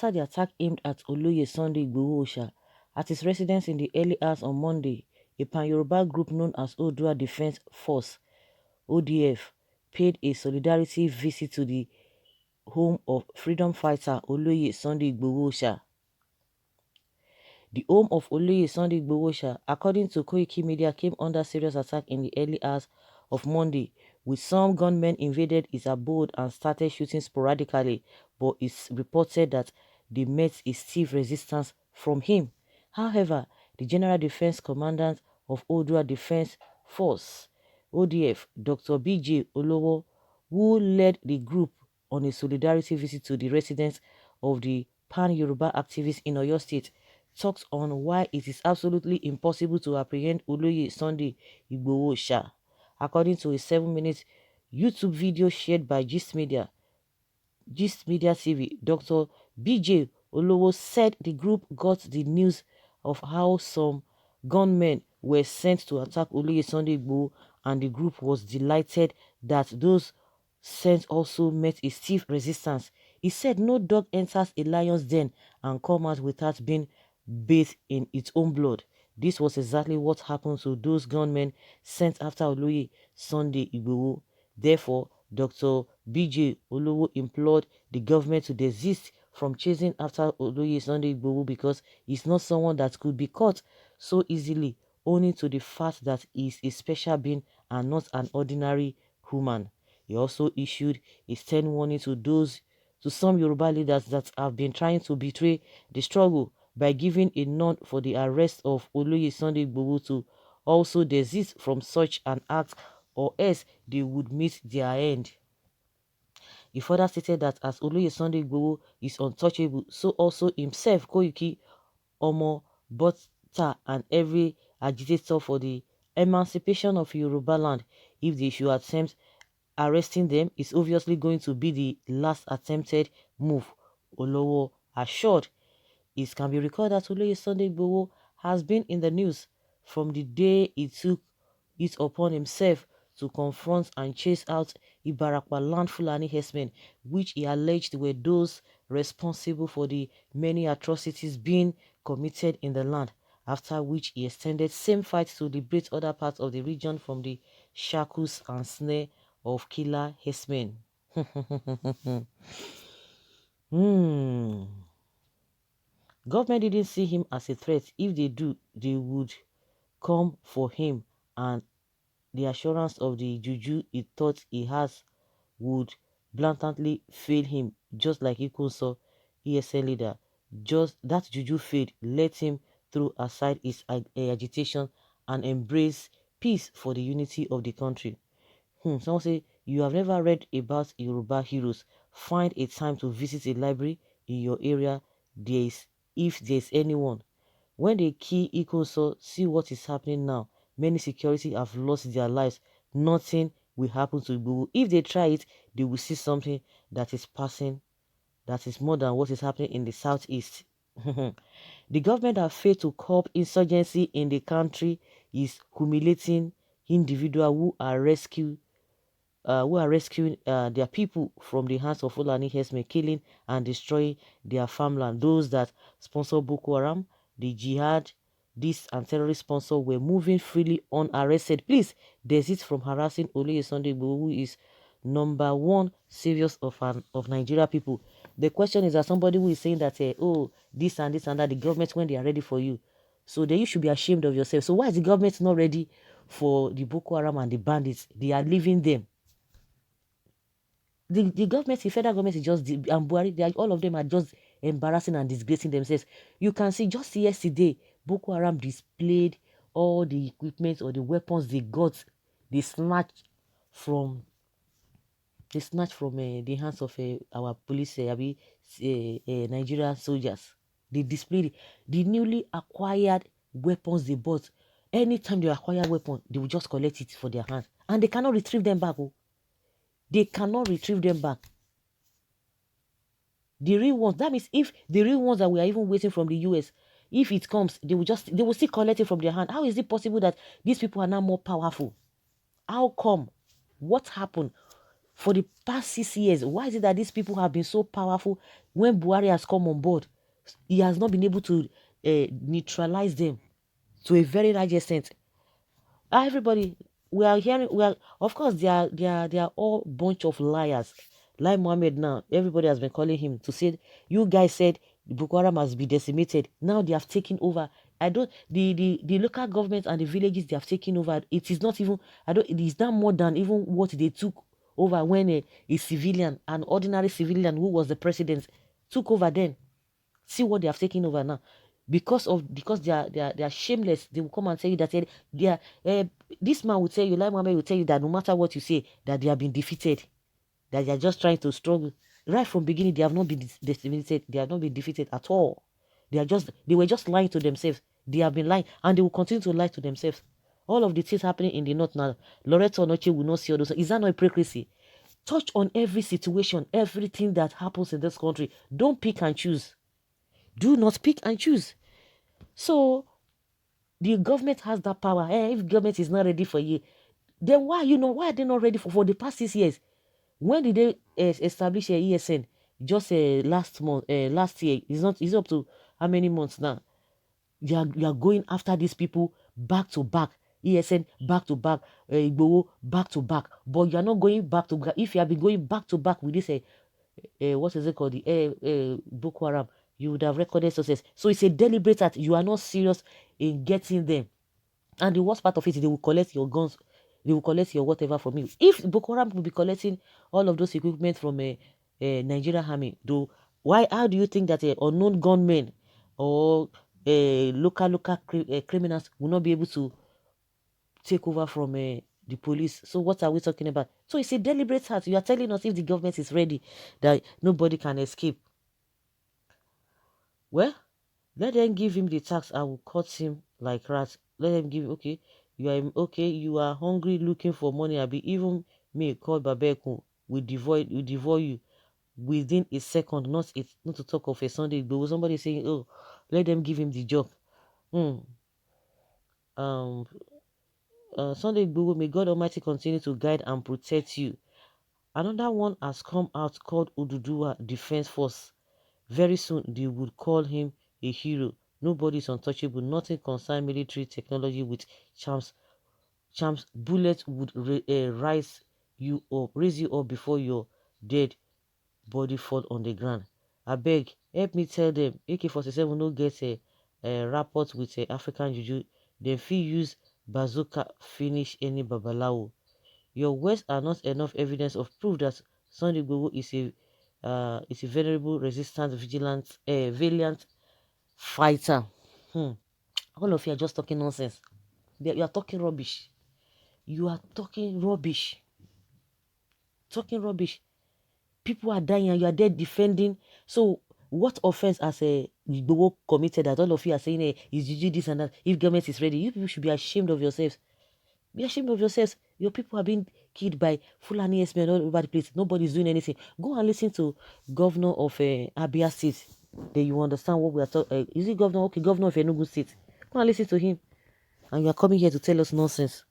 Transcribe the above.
after the attack aimed at Oloye Sunday Igboho at his residence in the early hours on Monday. A pan-Yoruba group known as Odua Defense Force (ODF) paid a solidarity visit to the home of freedom fighter Oloye Sunday Igboho. The home of Oloye Sunday Igboho, according to Koiki Media, came under serious attack in the early hours of Monday, with some gunmen invaded his abode and started shooting sporadically, but it's reported that they met a stiff resistance from him. However, the General Defense Commandant of Odua Defense Force (ODF), Dr. B.J. Olowo, who led the group on a solidarity visit to the residence of the pan-Yoruba activist in Oyo State, talks on why it is absolutely impossible to apprehend Oloye Sunday Igboho. According to a 7-minute YouTube video shared by Gist Media TV, Dr. BJ Olowo said the group got the news of how some gunmen were sent to attack Oloye Sunday Igboho, and the group was delighted that those sent also met a stiff resistance. He said no dog enters a lion's den and come out without being bathed in its own blood. This was exactly what happened to those gunmen sent after Oloye Sunday Igboho. Therefore, Dr. BJ Olowo implored the government to desist from chasing after Oloye Sunday Igboho because he's not someone that could be caught so easily, owing to the fact that he's a special being and not an ordinary human. He also issued a stern warning to some Yoruba leaders that have been trying to betray the struggle by giving a nod for the arrest of Oloye Sunday Igboho to also desist from such an act, or else they would meet their end. He further stated that as Oloye Sunday Igboho is untouchable, so also himself, Koiki, Omo, Bota, and every agitator for the emancipation of Yoruba land. If they should attempt arresting them, is obviously going to be the last attempted move, Olowo assured. It can be recalled that Oloye Sunday Igboho has been in the news from the day he took it upon himself to confront and chase out Ibarakwa land Fulani herdsmen, which he alleged were those responsible for the many atrocities being committed in the land, after which he extended same fights to liberate other parts of the region from the shackles and snare of killer herdsmen. Government didn't see him as a threat. If they do, they would come for him, and the assurance of the juju he thought he has would blatantly fail him, just like Ikunso, ESL leader. Just that juju failed, let him throw aside his agitation and embrace peace for the unity of the country. Someone say, you have never read about Yoruba heroes. Find a time to visit a library in your area. If there's anyone. When they kill Ikunso, see what is happening now. Many security have lost their lives. Nothing will happen to Igboho. If they try it, they will see something that is passing, that is more than what is happening in the southeast. The government have failed to curb insurgency in the country is humiliating individuals who are rescuing their people from the hands of Fulani herdsmen, killing and destroying their farmland. Those that sponsor Boko Haram, the jihad, this and terrorist sponsor were moving freely unarrested. Please desist from harassing Oloye Sunday Igboho, who is number one saviors of Nigeria people. The question is that somebody who is saying that oh, this and this and that, the government when they are ready for you, so then you should be ashamed of yourself. So why is the government not ready for the Boko Haram and the bandits? They are leaving them. The government, the federal government is just, and Buhari, all of them are just embarrassing and disgracing themselves. You can see just yesterday, Boko Haram displayed all the equipment or the weapons they got, they snatched from the hands of our police, Nigerian soldiers. They displayed the newly acquired weapons they bought. Anytime they acquire weapons, they will just collect it for their hands, and they cannot retrieve them back. Oh. They cannot retrieve them back. The real ones, that means if the real ones that we are even waiting from the US, if it comes, they will still collect it from their hand. How is it possible that these people are now more powerful? How come? What happened? For the past 6 years, why is it that these people have been so powerful? When Buhari has come on board, he has not been able to neutralize them to a very large extent. Everybody, we are hearing, of course, they are all bunch of liars. Like Mohammed now, everybody has been calling him to say, you guys said Boko Haram must be decimated. Now they have taken over. I don't, the local government and the villages they have taken over, it is not even, it is not more than even what they took over when a civilian, an ordinary civilian who was the president, took over then. See what they have taken over now. Because they are shameless. They will come and tell you that they are, this man will tell you, like Mohammed will tell you that no matter what you say, that they have been defeated, that they are just trying to struggle. Right from beginning, they have not been defeated. They have not been defeated at all. They were just lying to themselves. They have been lying, and they will continue to lie to themselves. All of the things happening in the north now, Loreto Onoche will not see all those. Is that not hypocrisy? Touch on every situation, everything that happens in this country. Don't pick and choose. Do not pick and choose. So the government has that power. If government is not ready for you, then why are they not ready for the past 6 years? When did they establish a ESN? Just last year. It's up to how many months now? You are going after these people back to back. ESN back to back, Igboho back to back. But you are not going back to back. If you have been going back to back with this, what is it called? The Boko Haram, you would have recorded success. So it's a deliberate act. You are not serious in getting them. And the worst part of it is they will collect your guns, they will collect your whatever from you. If Boko Haram will be collecting all of those equipment from a Nigerian army, though, how do you think that unknown gunmen or local criminals will not be able to take over from the police? So what are we talking about? So it's a deliberate act. You are telling us if the government is ready, that nobody can escape. Well, let them give him the tax. I will cut him like rats. Let them give. Okay, you are hungry, looking for money. I be even me called Babeku will devour you within a second. Not to talk of a Sunday, but somebody saying, oh, let them give him the job. Hmm. Um. Sunday Igboho, may God Almighty continue to guide and protect you. Another one has come out called Ududuwa Defense Force. Very soon they would call him a hero. Nobody is untouchable. Nothing concern military technology with charms. Charms bullets would raise you up before your dead body fall on the ground. I beg, help me tell them AK-47 no get a rapport with African juju. Dem fit use bazooka finish any babalawo. Your words are not enough evidence of proof that Sunday Igboho is a venerable, resistant, valiant fighter. All of you are just talking nonsense. You are talking rubbish. You are talking rubbish. Talking rubbish. People are dying and you are there defending. So what offense has Igboho committed that all of you are saying is you do this and that? If government is ready, you people should be ashamed of yourselves. Be ashamed of yourselves. Your people are being killed by Fulani men all over the place. Nobody's doing anything. Go and listen to Governor of Abia State. Then you understand what we are talking. Is it governor? Okay, Governor of Enugu State. Go and listen to him. And you are coming here to tell us nonsense.